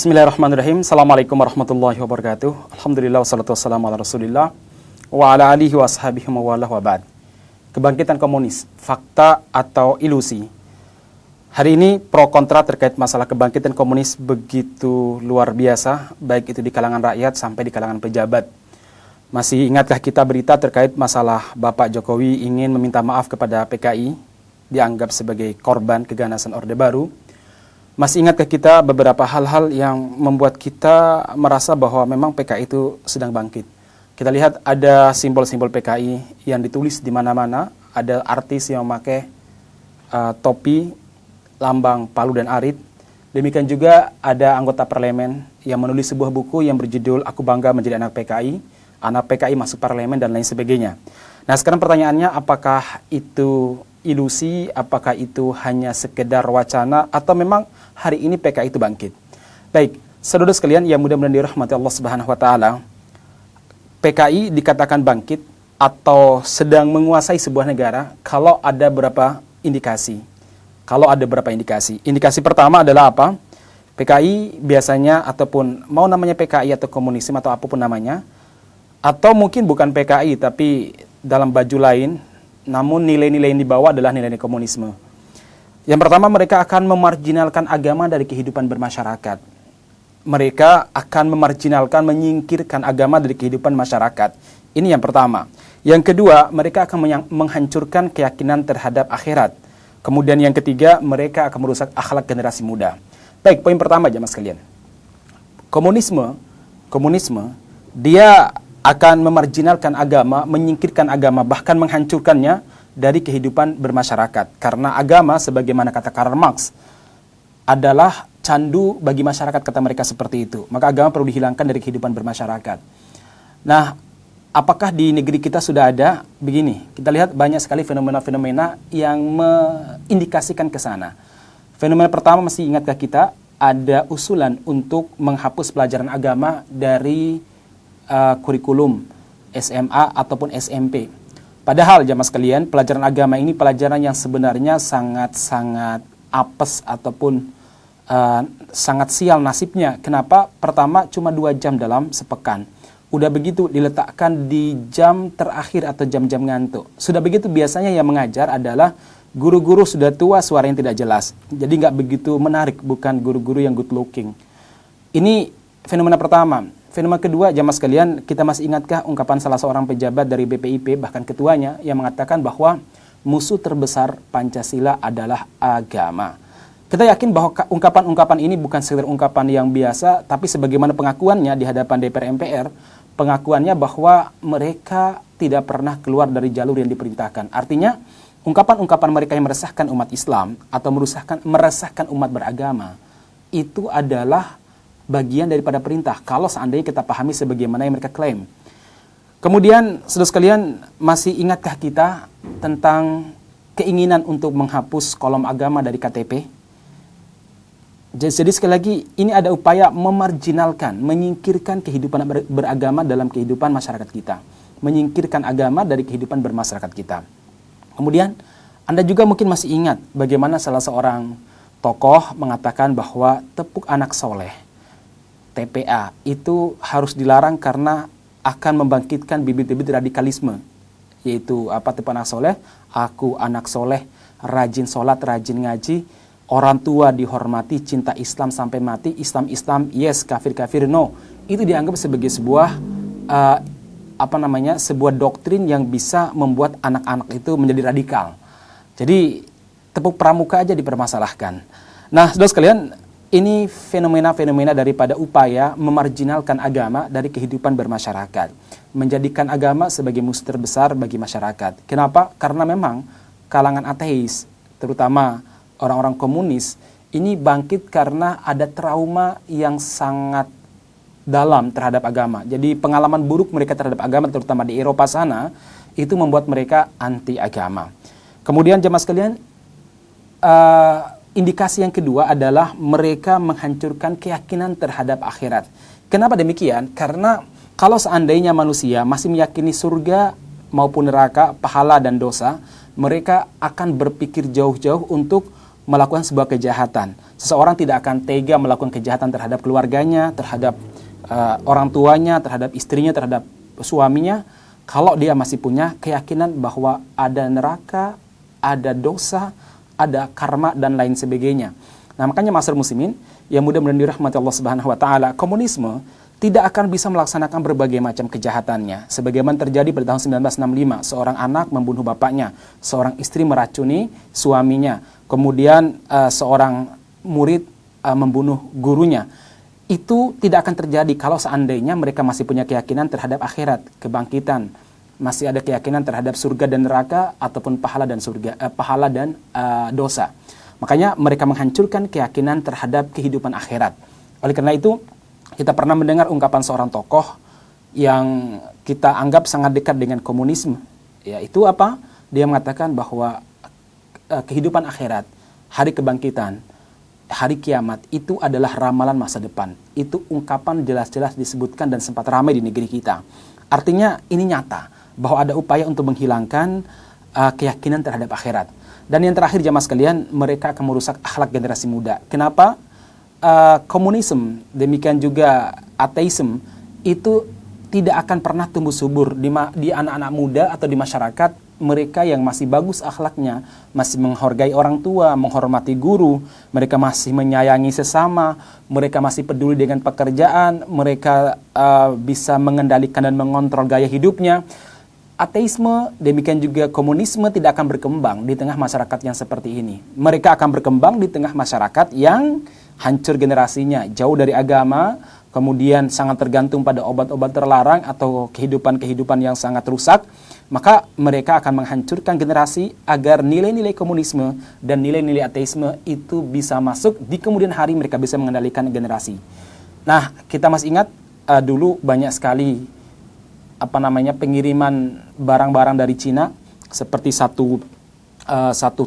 Bismillahirrahmanirrahim. Assalamualaikum warahmatullahi wabarakatuh. Alhamdulillah wassalatu wassalamu ala Rasulillah wa ala alihi wa ashabihi wa wala wa ba'd. Kebangkitan komunis, fakta atau ilusi? Hari ini pro kontra terkait masalah kebangkitan komunis begitu luar biasa, baik itu di kalangan rakyat sampai di kalangan pejabat. Masih ingatkah kita berita terkait masalah Bapak Jokowi ingin meminta maaf kepada PKI, dianggap sebagai korban keganasan Orde Baru? Masih ingatkah kita beberapa hal-hal yang membuat kita merasa bahwa memang PKI itu sedang bangkit? Kita lihat ada simbol-simbol PKI yang ditulis di mana-mana, ada artis yang memakai topi, lambang Palu dan Arit. Demikian juga ada anggota parlemen yang menulis sebuah buku yang berjudul Aku Bangga Menjadi Anak PKI masuk parlemen dan lain sebagainya. Nah, sekarang pertanyaannya, apakah itu ilusi, apakah itu hanya sekedar wacana, atau memang hari ini PKI itu bangkit? Baik, saudara sekalian yang mudah-mudahan dirahmati Allah Subhanahu wa taala, PKI dikatakan bangkit atau sedang menguasai sebuah negara kalau ada beberapa indikasi. Indikasi pertama adalah apa? PKI biasanya, ataupun mau namanya PKI atau komunisme atau apapun namanya, atau mungkin bukan PKI tapi dalam baju lain, namun nilai-nilai yang dibawa adalah nilai-nilai komunisme. Yang pertama, mereka akan memarginalkan agama dari kehidupan bermasyarakat. Mereka akan memarginalkan, menyingkirkan agama dari kehidupan masyarakat. Ini yang pertama. Yang kedua, mereka akan menghancurkan keyakinan terhadap akhirat. Kemudian yang ketiga, mereka akan merusak akhlak generasi muda. Baik, poin pertama jamaah sekalian. Komunisme, dia akan memarginalkan agama, menyingkirkan agama, bahkan menghancurkannya dari kehidupan bermasyarakat. Karena agama, sebagaimana kata Karl Marx, adalah candu bagi masyarakat, kata mereka seperti itu. Maka agama perlu dihilangkan dari kehidupan bermasyarakat. Nah, apakah di negeri kita sudah ada begini? Kita lihat banyak sekali fenomena-fenomena yang mengindikasikan ke sana. Fenomena pertama, masih ingatkah kita, ada usulan untuk menghapus pelajaran agama dari kurikulum SMA ataupun SMP. Padahal jamaah sekalian, pelajaran agama ini pelajaran yang sebenarnya sangat-sangat apes ataupun sangat sial nasibnya. Kenapa? Pertama, cuma 2 jam dalam sepekan. Udah begitu diletakkan di jam terakhir atau jam-jam ngantuk. Sudah begitu biasanya yang mengajar adalah guru-guru sudah tua, suara yang tidak jelas. Jadi nggak begitu menarik, bukan guru-guru yang good looking. Ini fenomena pertama. Fenomena kedua, jamaah sekalian, kita masih ingatkah ungkapan salah seorang pejabat dari BPIP, bahkan ketuanya, yang mengatakan bahwa musuh terbesar Pancasila adalah agama. Kita yakin bahwa ungkapan-ungkapan ini bukan sekedar ungkapan yang biasa, tapi sebagaimana pengakuannya di hadapan DPR MPR, pengakuannya bahwa mereka tidak pernah keluar dari jalur yang diperintahkan. Artinya, ungkapan-ungkapan mereka yang meresahkan umat Islam atau meresahkan umat beragama, itu adalah bagian daripada perintah, kalau seandainya kita pahami sebagaimana yang mereka klaim. Kemudian, saudara sekalian, masih ingatkah kita tentang keinginan untuk menghapus kolom agama dari KTP? Jadi sekali lagi, ini ada upaya memarginalkan, menyingkirkan kehidupan beragama dalam kehidupan masyarakat kita. Menyingkirkan agama dari kehidupan bermasyarakat kita. Kemudian, Anda juga mungkin masih ingat bagaimana salah seorang tokoh mengatakan bahwa tepuk anak soleh, TPA, itu harus dilarang karena akan membangkitkan bibit-bibit radikalisme. Yaitu apa tepuk anak soleh? Aku anak soleh, rajin sholat, rajin ngaji, orang tua dihormati, cinta Islam sampai mati, Islam yes, kafir no. Itu dianggap sebagai sebuah sebuah doktrin yang bisa membuat anak-anak itu menjadi radikal. Jadi tepuk pramuka aja dipermasalahkan. Nah, saudara sekalian, ini fenomena-fenomena daripada upaya memarginalkan agama dari kehidupan bermasyarakat. Menjadikan agama sebagai musuh terbesar bagi masyarakat. Kenapa? Karena memang kalangan ateis, terutama orang-orang komunis, ini bangkit karena ada trauma yang sangat dalam terhadap agama. Jadi pengalaman buruk mereka terhadap agama, terutama di Eropa sana, itu membuat mereka anti agama. Kemudian jemaah sekalian, indikasi yang kedua adalah mereka menghancurkan keyakinan terhadap akhirat. Kenapa demikian? Karena kalau seandainya manusia masih meyakini surga maupun neraka, pahala dan dosa, mereka akan berpikir jauh-jauh untuk melakukan sebuah kejahatan. Seseorang tidak akan tega melakukan kejahatan terhadap keluarganya, terhadap orang tuanya, terhadap istrinya, terhadap suaminya, kalau dia masih punya keyakinan bahwa ada neraka, ada dosa, ada karma, dan lain sebagainya. Nah, makanya masyarakat muslimin yang mudah-mudahan dirahmati Allah Subhanahu wa taala, komunisme tidak akan bisa melaksanakan berbagai macam kejahatannya. Sebagaimana terjadi pada tahun 1965, seorang anak membunuh bapaknya, seorang istri meracuni suaminya, kemudian seorang murid membunuh gurunya. Itu tidak akan terjadi kalau seandainya mereka masih punya keyakinan terhadap akhirat, kebangkitan, masih ada keyakinan terhadap surga dan neraka, ataupun pahala dan dosa. Makanya mereka menghancurkan keyakinan terhadap kehidupan akhirat. Oleh karena itu, kita pernah mendengar ungkapan seorang tokoh yang kita anggap sangat dekat dengan komunisme. Yaitu apa? Dia mengatakan bahwa kehidupan akhirat, hari kebangkitan, hari kiamat itu adalah ramalan masa depan. Itu ungkapan jelas-jelas disebutkan dan sempat ramai di negeri kita. Artinya ini nyata bahwa ada upaya untuk menghilangkan keyakinan terhadap akhirat. Dan yang terakhir jamaah sekalian, mereka akan merusak akhlak generasi muda. Kenapa? Komunisme, demikian juga ateisme, itu tidak akan pernah tumbuh subur di anak-anak muda atau di masyarakat mereka yang masih bagus akhlaknya, masih menghargai orang tua, menghormati guru, mereka masih menyayangi sesama, mereka masih peduli dengan pekerjaan, mereka bisa mengendalikan dan mengontrol gaya hidupnya. Ateisme, demikian juga komunisme tidak akan berkembang di tengah masyarakat yang seperti ini. Mereka akan berkembang di tengah masyarakat yang hancur generasinya, jauh dari agama, kemudian sangat tergantung pada obat-obat terlarang atau kehidupan-kehidupan yang sangat rusak. Maka mereka akan menghancurkan generasi agar nilai-nilai komunisme dan nilai-nilai ateisme itu bisa masuk di kemudian hari, mereka bisa mengendalikan generasi. Nah, kita masih ingat dulu banyak sekali pengiriman barang-barang dari Cina, seperti satu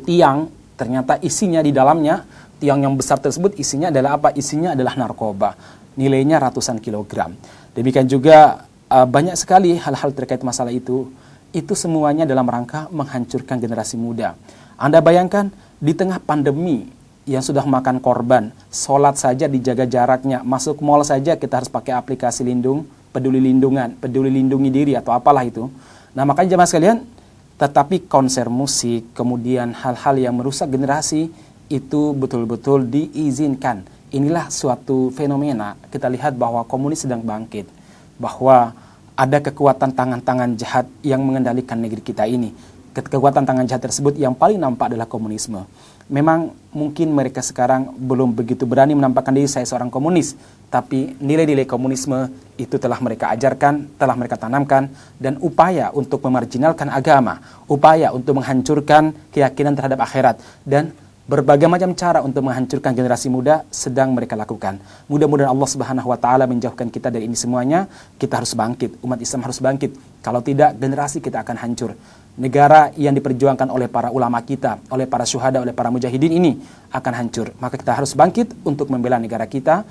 tiang, ternyata isinya di dalamnya, tiang yang besar tersebut isinya adalah apa? Isinya adalah narkoba, nilainya ratusan kilogram. Demikian juga banyak sekali hal-hal terkait masalah itu semuanya dalam rangka menghancurkan generasi muda. Anda bayangkan di tengah pandemi yang sudah makan korban, sholat saja dijaga jaraknya, masuk mall saja kita harus pakai aplikasi peduli lindungi diri atau apalah itu. Nah, makanya jemaah sekalian, tetapi konser musik, kemudian hal-hal yang merusak generasi itu betul-betul diizinkan. Inilah suatu fenomena, kita lihat bahwa komunis sedang bangkit, bahwa ada kekuatan tangan-tangan jahat yang mengendalikan negeri kita ini. Kekuatan tangan jahat tersebut yang paling nampak adalah komunisme. Memang mungkin mereka sekarang belum begitu berani menampakkan diri saya seorang komunis, tapi nilai-nilai komunisme itu telah mereka ajarkan, telah mereka tanamkan, dan upaya untuk memarginalkan agama, upaya untuk menghancurkan keyakinan terhadap akhirat, dan berbagai macam cara untuk menghancurkan generasi muda sedang mereka lakukan. Mudah-mudahan Allah Subhanahu wa taala menjauhkan kita dari ini semuanya. Kita harus bangkit, umat Islam harus bangkit. Kalau tidak, generasi kita akan hancur. Negara yang diperjuangkan oleh para ulama kita, oleh para syuhada, oleh para mujahidin ini akan hancur. Maka kita harus bangkit untuk membela negara kita.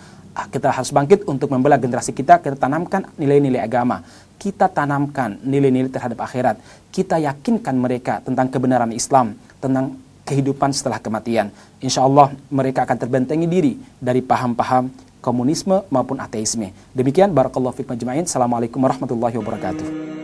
Kita harus bangkit untuk membela generasi kita. Kita tanamkan nilai-nilai agama. Kita tanamkan nilai-nilai terhadap akhirat. Kita yakinkan mereka tentang kebenaran Islam, tentang kehidupan setelah kematian. Insya Allah mereka akan terbentengi diri dari paham-paham komunisme maupun ateisme. Demikian, barakallahu fikum ajma'in. Assalamualaikum warahmatullahi wabarakatuh.